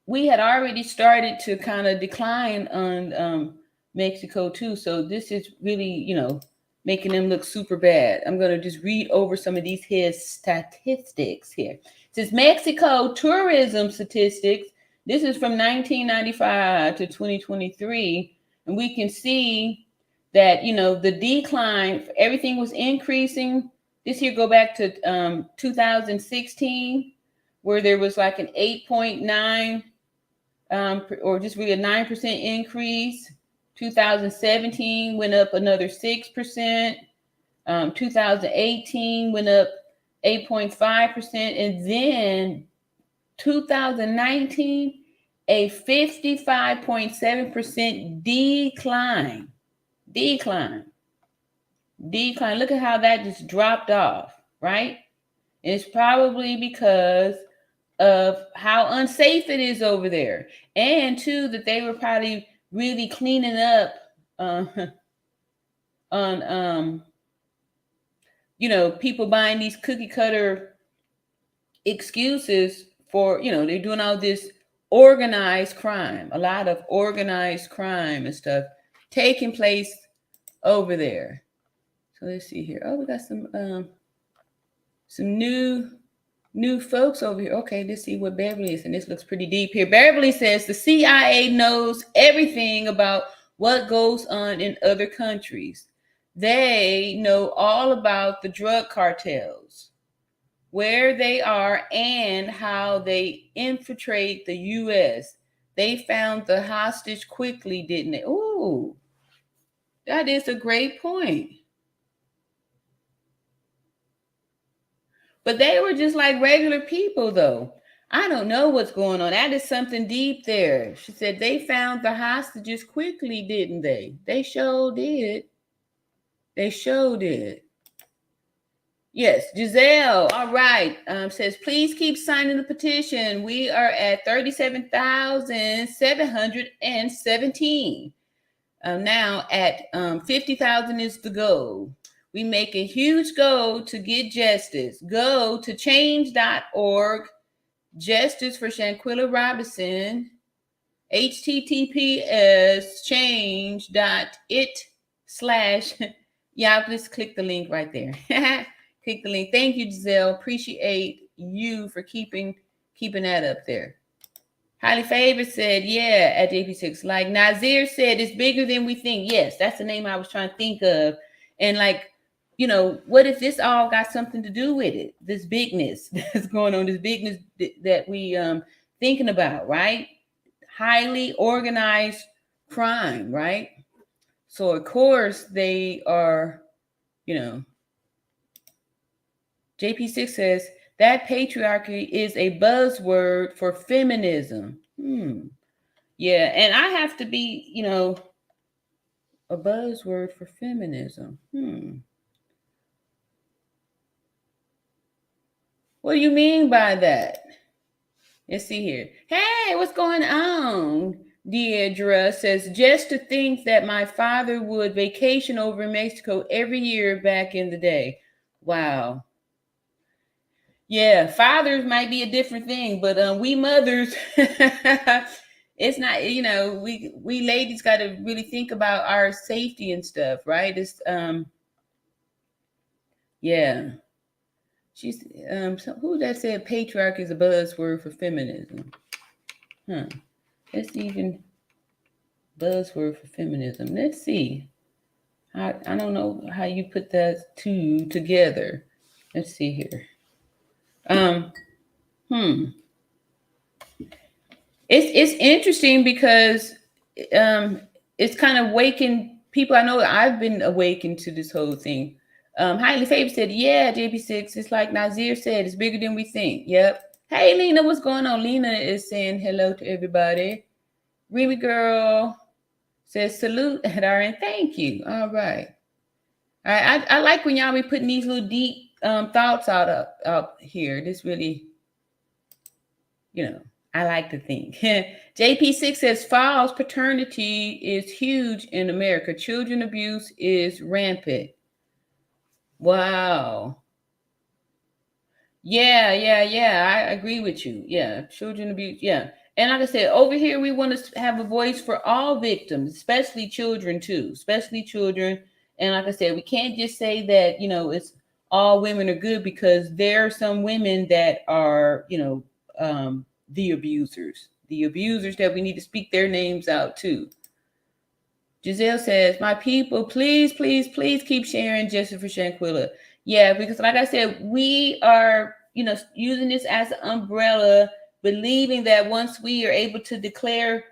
we had already started to kind of decline on Mexico too. So this is really, you know, making them look super bad. I'm going to just read over some of his statistics here. It says Mexico tourism statistics. This is from 1995 to 2023. And we can see that, you know, the decline, everything was increasing. This year, go back to 2016, where there was like an 8.9 or just really a 9% increase. 2017 went up another 6%. 2018 went up 8.5%. And then 2019, a 55.7% decline. Look at how that just dropped off, right? And it's probably because of how unsafe it is over there. And two, that they were probably really cleaning up on you know, people buying these cookie cutter excuses for, you know, they're doing all this organized crime, a lot of organized crime and stuff taking place over there. So let's see here. Oh, we got some new folks over here. Okay, let's see what Beverly is. And this looks pretty deep here. Beverly says the CIA knows everything about what goes on in other countries. They know all about the drug cartels, where they are, and how they infiltrate the U.S. They found the hostage quickly, didn't they? Ooh, that is a great point. But they were just like regular people, though. I don't know what's going on. That is something deep there. She said they found the hostages quickly, didn't they? They sure did. They sure did. Yes, Giselle, all right, says, please keep signing the petition. We are at 37,717. Now at 50,000 is the goal. We make a huge goal to get justice. Go to change.org, justice for Shanquella Robinson, https:// yeah, just click the link right there. Click the link. Thank you, Giselle. Appreciate you for keeping that up there. Highly Favored said, yeah, at JP6. Like Nazir said, it's bigger than we think. Yes, that's the name I was trying to think of. And like, you know, what if this all got something to do with it? This bigness that's going on, this bigness that we thinking about, right? Highly organized crime, right? So of course they are, you know, JP6 says that patriarchy is a buzzword for feminism. Yeah, and I have to be, you know, a buzzword for feminism. What do you mean by that? Let's see here. Hey, what's going on? Deidre says, just to think that my father would vacation over in Mexico every year back in the day. Wow. Yeah, fathers might be a different thing, but we mothers, it's not, you know, we ladies got to really think about our safety and stuff, right? It's yeah. She's who that said patriarchy is a buzzword for feminism? Let's even buzzword for feminism. Let's see. I don't know how you put that two together. Let's see here. It's interesting because it's kind of waking people. I know I've been awakened to this whole thing. Highly Favored said, yeah, JP6, it's like Nazir said, it's bigger than we think. Yep. Hey, Lena, what's going on? Lena is saying hello to everybody. Remy Girl says, salute at our end. Thank you. All right. I like when y'all be putting these little deep thoughts out here. This really, you know, I like to think. JP6 says false paternity is huge in America. Children abuse is rampant. Wow. Yeah. I agree with you. Yeah, children abuse. Yeah. And like I said, over here, we want to have a voice for all victims, especially children too, especially children. And like I said, we can't just say that, it's all women are good, because there are some women that are, the abusers that we need to speak their names out too. Giselle says, my people, please keep sharing justice for Shanquella. Yeah, because like I said, we are, using this as an umbrella, believing that once we are able to declare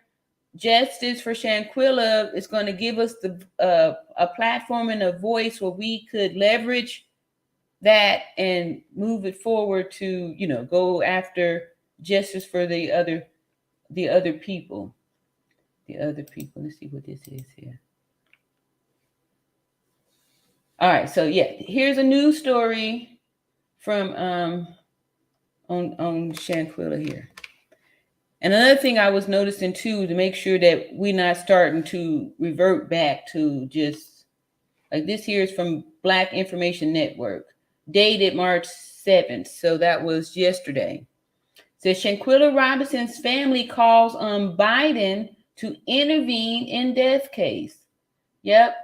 justice for Shanquella, it's going to give us a platform and a voice where we could leverage that and move it forward to, go after justice for the other people. Let's see what this is here. All right, so yeah, here's a news story from on Shanquella here. And another thing I was noticing too, to make sure that we're not starting to revert back to just like this here is from Black Information Network, dated March 7th. So that was yesterday. Says Shanquella Robinson's family calls on Biden to intervene in death case. Yep.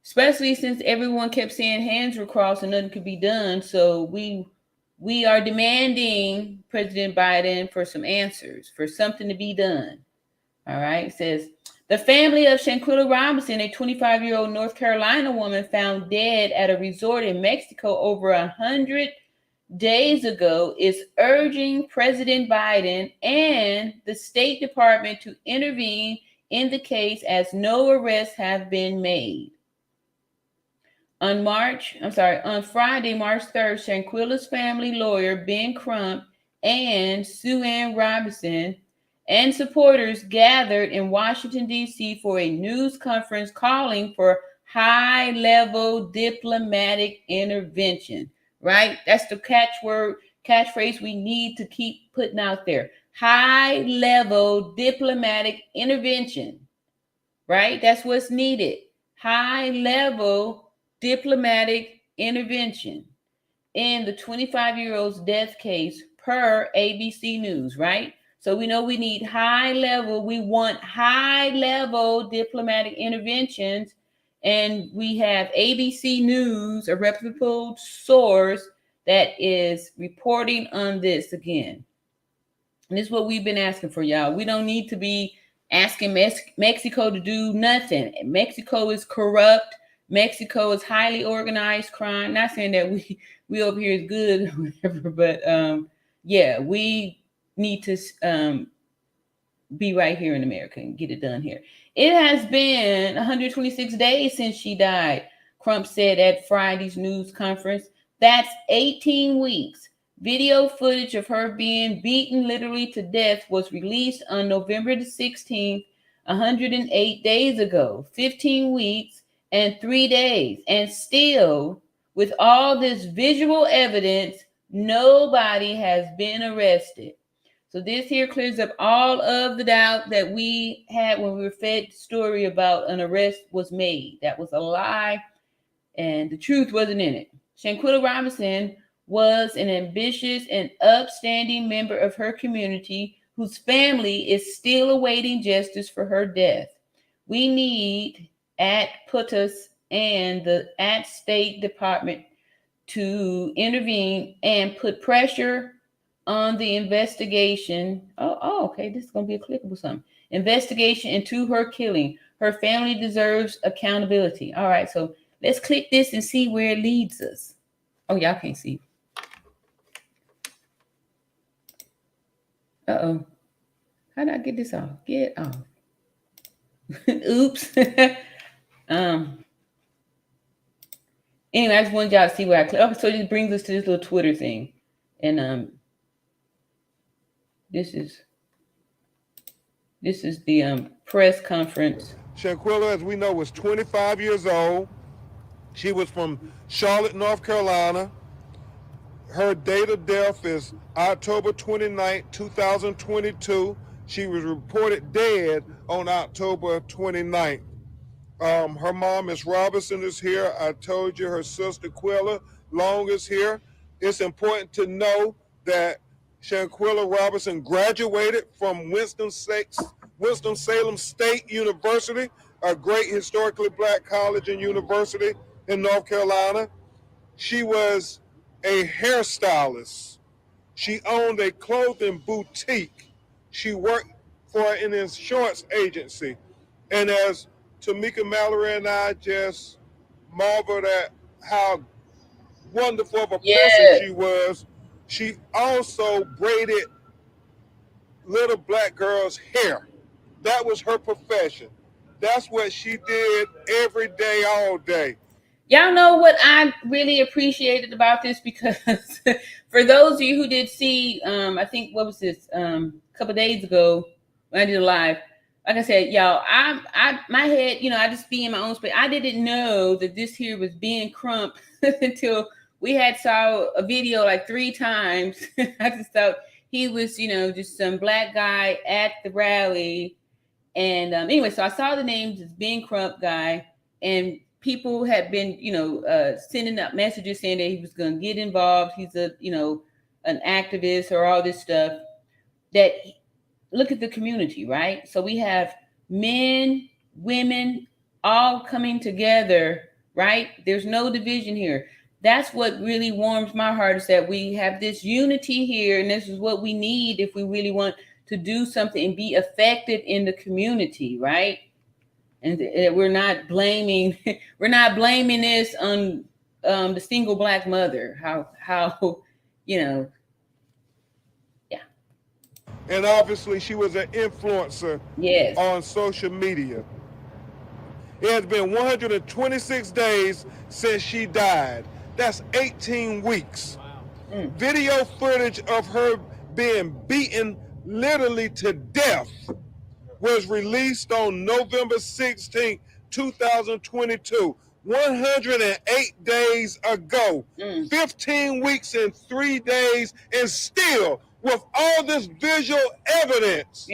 Especially since everyone kept saying hands were crossed and nothing could be done. So we are demanding President Biden for some answers, for something to be done. All right. It says the family of Shanquella Robinson, a 25-year-old North Carolina woman found dead at a resort in Mexico over 100 days ago, is urging President Biden and the State Department to intervene in the case as no arrests have been made. On Friday, March 3rd, Shanquella's family lawyer, Ben Crump, and Sue Ann Robinson and supporters gathered in Washington, D.C. for a news conference calling for high-level diplomatic intervention, right? That's the catchphrase we need to keep putting out there. High-level diplomatic intervention, right? That's what's needed. High-level diplomatic intervention in the 25-year-old's death case per ABC News, right? So we know we need we want high-level diplomatic interventions, and we have ABC News, a reputable source that is reporting on this again. And this is what we've been asking for, y'all. We don't need to be asking Mexico to do nothing. Mexico is corrupt. Mexico is highly organized crime. Not saying that we over here is good or whatever, but yeah, we need to be right here in America and get it done here. It has been 126 days since she died, Crump said at Friday's news conference. That's 18 weeks. Video footage of her being beaten literally to death was released on November the 16th, 108 days ago, 15 weeks and 3 days. And still, with all this visual evidence, nobody has been arrested. So this here clears up all of the doubt that we had when we were fed the story about an arrest was made. That was a lie, and the truth wasn't in it. Shanquella Robinson was an ambitious and upstanding member of her community whose family is still awaiting justice for her death. We need PUTUS and the State Department to intervene and put pressure on the investigation. Okay, this is going to be a clickable something. Investigation into her killing. Her family deserves accountability. All right, so let's click this and see where it leads us. Oh, y'all can't see. Uh-oh. How did I get this off? Get off. Oops. Anyway, I just wanted y'all to see where I click. Okay, so this brings us to this little Twitter thing. And this is the press conference. Shanquella, as we know, was 25 years old. She was from Charlotte, North Carolina. Her date of death is October 29, 2022. She was reported dead on October 29th. Her mom, Miss Robinson, is here. I told you her sister, Quilla Long, is here. It's important to know that Shanquella Robinson graduated from Winston-Salem State University, a great historically black college and university in North Carolina. She was a hairstylist. She owned a clothing boutique. She worked for an insurance agency. And as Tamika Mallory and I just marveled at how wonderful of a person she was, she also braided little black girls' hair. That was her profession. That's what she did every day, all day. Y'all know what I really appreciated about this, because for those of you who did see, I think, what was this, a couple of days ago when I did a live, like I said, y'all, my head, I just be in my own space. I didn't know that this here was being Crump until we had saw a video like 3 times. I just thought he was, just some black guy at the rally. And anyway, so I saw the names as being Crump guy, and people had been, sending up messages saying that he was going to get involved. He's an activist or all this stuff. That look at the community, right? So we have men, women, all coming together, right? There's no division here. That's what really warms my heart, is that we have this unity here, and this is what we need if we really want to do something and be effective in the community, right? And we're not blaming this on the single black mother. How yeah. And obviously she was an influencer on social media. It has been 126 days since she died. That's 18 weeks. Wow. Video footage of her being beaten literally to death was released on November 16, 2022, 108 days ago, 15 weeks and 3 days, and still, with all this visual evidence,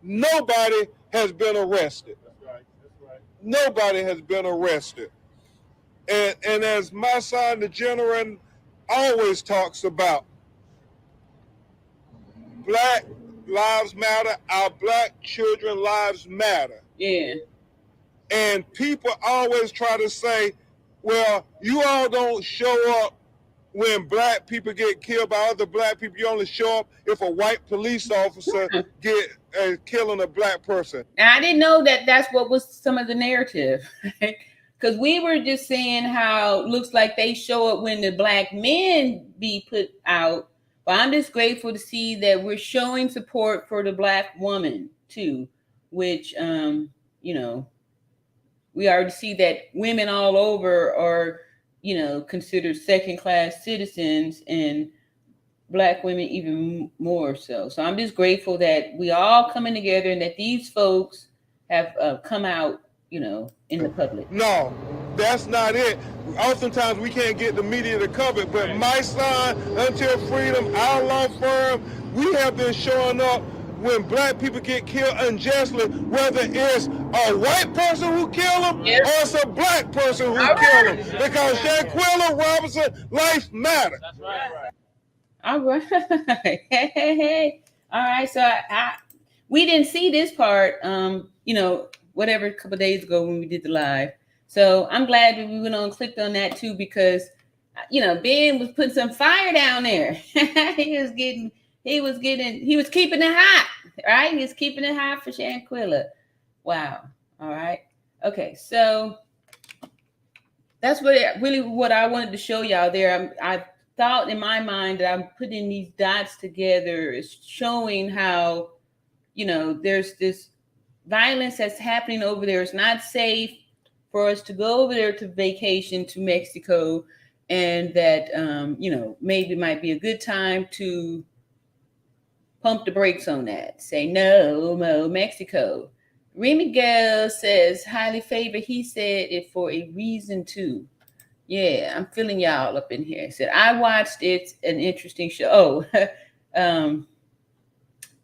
nobody has been arrested. That's right. Nobody has been arrested. And as my son, the general, always talks about, Black lives matter, our black children lives matter. Yeah. And people always try to say, well, you all don't show up when black people get killed by other black people. You only show up if a white police officer get killing a black person. And I didn't know that that's what was some of the narrative. Because we were just saying how it looks like they show up when the black men be put out. But I'm just grateful to see that we're showing support for the black woman too, which, we already see that women all over are, considered second-class citizens, and black women even more so. So I'm just grateful that we all coming together, and that these folks have come out, in the public. No, that's not it. Oftentimes we can't get the media to cover it, but my son, Until Freedom, our law firm, we have been showing up when black people get killed unjustly, whether it's a white person who killed them or it's a black person who killed them. Because Shanquella Robinson, life matters. That's right. All right. Hey. All right. So we didn't see this part, whatever, a couple of days ago when we did the live. So I'm glad that we went on and clicked on that too, because, Ben was putting some fire down there. He was keeping it hot, right? He was keeping it hot for Shanquella. Wow. All right. Okay. So that's what I wanted to show y'all there. I thought in my mind that I'm putting these dots together, is showing how, there's this violence that's happening over there. It's not safe for us to go over there to vacation to Mexico, and that, maybe it might be a good time to pump the brakes on that. Say, no, Mexico. Remy Gale says, highly favored. He said it for a reason too. Yeah, I'm feeling y'all up in here. Said I watched it, an interesting show. Oh,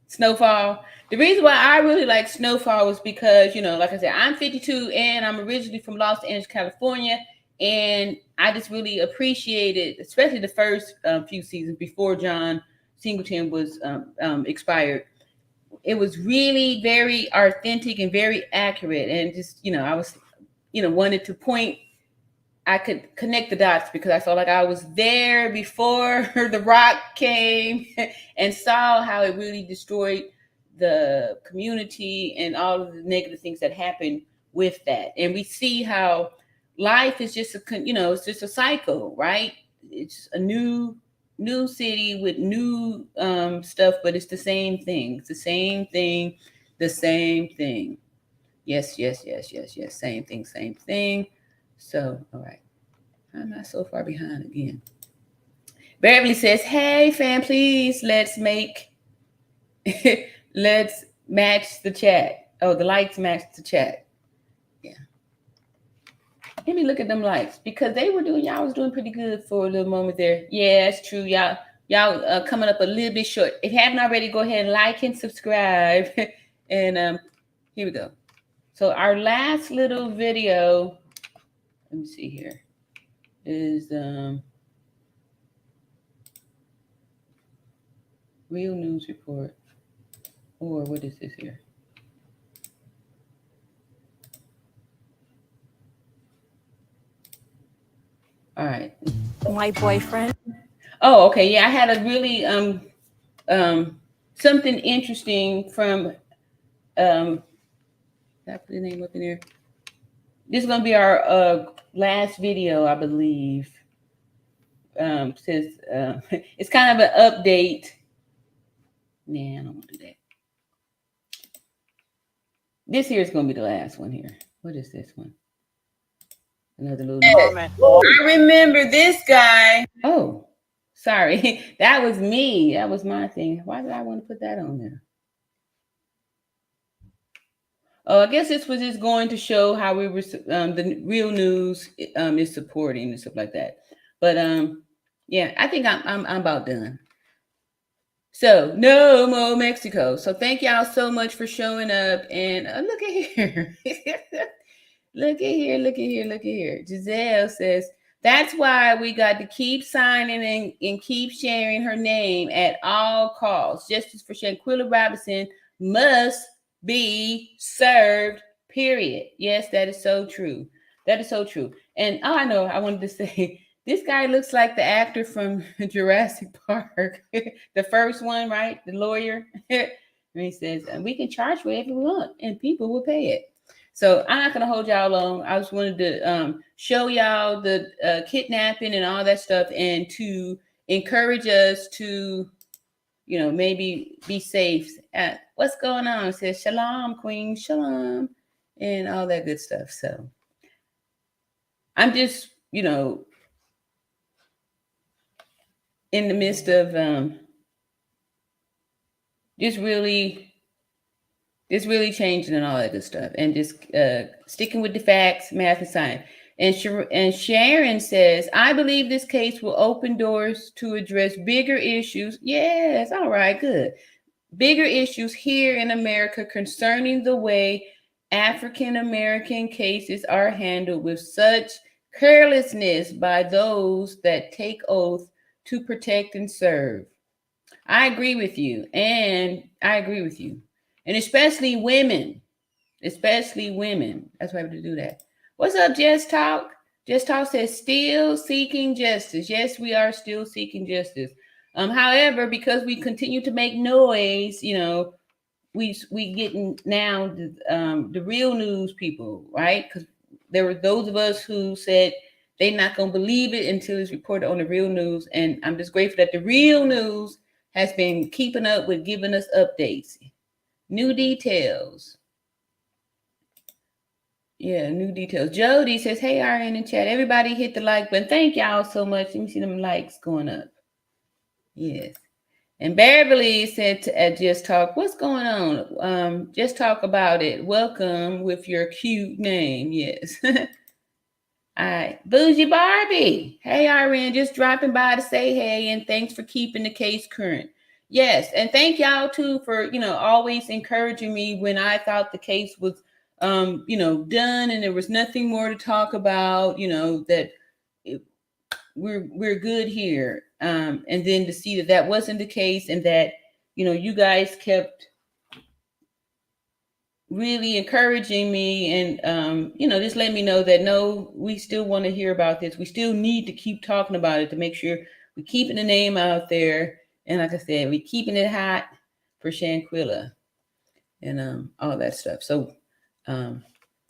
Snowfall. The reason why I really like Snowfall was because, you know, like I said, I'm 52 and I'm originally from Los Angeles, California, and I just really appreciated, especially the first few seasons before John Singleton was expired. It was really very authentic and very accurate, and just, you know, I was, you know, wanted to point. I could connect the dots because I felt like I was there before The Rock came and saw how it really destroyed the community and all of the negative things that happened with that. And we see how life is just it's just a cycle, right? It's a new city with new stuff, but it's the same thing. It's the same thing, the same thing. Yes. Same thing. So, all right. I'm not so far behind again. Beverly says, hey, fam, please, let's match the chat. Oh, the likes match the chat. Yeah. Let me look at them likes because y'all was doing pretty good for a little moment there. Yeah, it's true. Y'all coming up a little bit short. If you haven't already, go ahead and like and subscribe. And here we go. So our last little video, let me see here, is real news report, or what is this here? All right. My boyfriend. Oh, okay. Yeah, I had a really something interesting from did I put the name up in there? This is gonna be our last video, I believe. Says it's kind of an update. Nah, I don't want to do that. This here is gonna be the last one here. What is this one? Another little moment. I remember this guy. Oh, sorry. That was me. That was my thing. Why did I want to put that on there? Oh, I guess this was just going to show how we were the real news is supporting and stuff like that. But yeah, I think I'm about done. So no more Mexico. So thank y'all so much for showing up. And look at here. Look at here. Giselle says, that's why we got to keep signing and keep sharing her name at all costs. Justice for Shanquella Robinson must be served, period. Yes, that is so true. That is so true. And I know, I wanted to say, this guy looks like the actor from Jurassic Park, the first one, right? The lawyer. And he says, we can charge whatever we want and people will pay it. So I'm not going to hold y'all long. I just wanted to show y'all the kidnapping and all that stuff and to encourage us to, you know, maybe be safe. What's going on? It says, shalom, queen, shalom, and all that good stuff. So I'm just, you know, in the midst of just really changing and all that good stuff, and just sticking with the facts, math, and science. And Sharon says, I believe this case will open doors to address bigger issues. Yes, all right, good. Bigger issues here in America concerning the way African American cases are handled with such carelessness by those that take oath to protect and serve. I agree with you. And especially women. That's why we do that. What's up, Just Talk? Just Talk says, still seeking justice. Yes, we are still seeking justice. However, because we continue to make noise, you know, we getting now the real news people, right? Because there were those of us who said they're not going to believe it until it's reported on the real news. And I'm just grateful that the real news has been keeping up with giving us updates. New details. Yeah, new details. Jody says, hey, RN in chat. Everybody hit the like button. Thank y'all so much. Let me see them likes going up. Yes. And Beverly said at Just Talk, what's going on? Just talk about it. Welcome with your cute name. Yes. All right, Bougie Barbie. Hey, Irene, just dropping by to say hey, and thanks for keeping the case current. Yes, and thank y'all too for, you know, always encouraging me when I thought the case was, you know, done and there was nothing more to talk about, you know, that we're good here. And then to see that that wasn't the case and that, you know, you guys kept really encouraging me and, you know, just let me know that, no, we still want to hear about this. We still need to keep talking about it to make sure we're keeping the name out there. And like I said, we're keeping it hot for Shanquella and all that stuff. So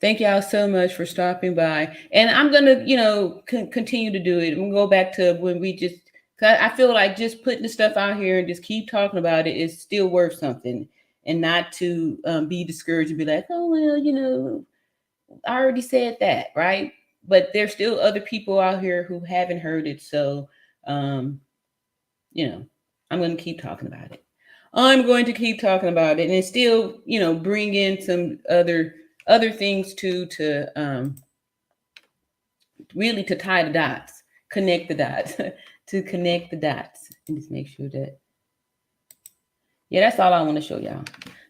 thank y'all so much for stopping by. And I'm going to, you know, continue to do it. I'm going to go back to when we just, I feel like just putting the stuff out here and just keep talking about it is still worth something. And not to be discouraged and be like, oh, well, you know, I already said that, right? But there's still other people out here who haven't heard it. So, you know, I'm going to keep talking about it. I'm going to keep talking about it and still, you know, bring in some other things too, to really to tie the dots, connect the dots, to connect the dots. And just make sure that, yeah, that's all I want to show y'all.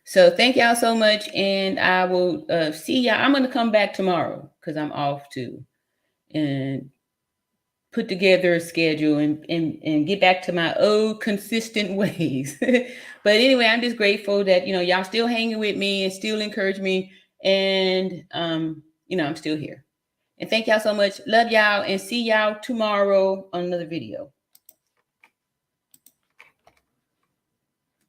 So thank y'all so much. And I will see y'all. I'm going to come back tomorrow because I'm off too. And put together a schedule and get back to my old consistent ways. But anyway, I'm just grateful that, you know, y'all still hanging with me and still encourage me. And, you know, I'm still here. And thank y'all so much. Love y'all and see y'all tomorrow on another video.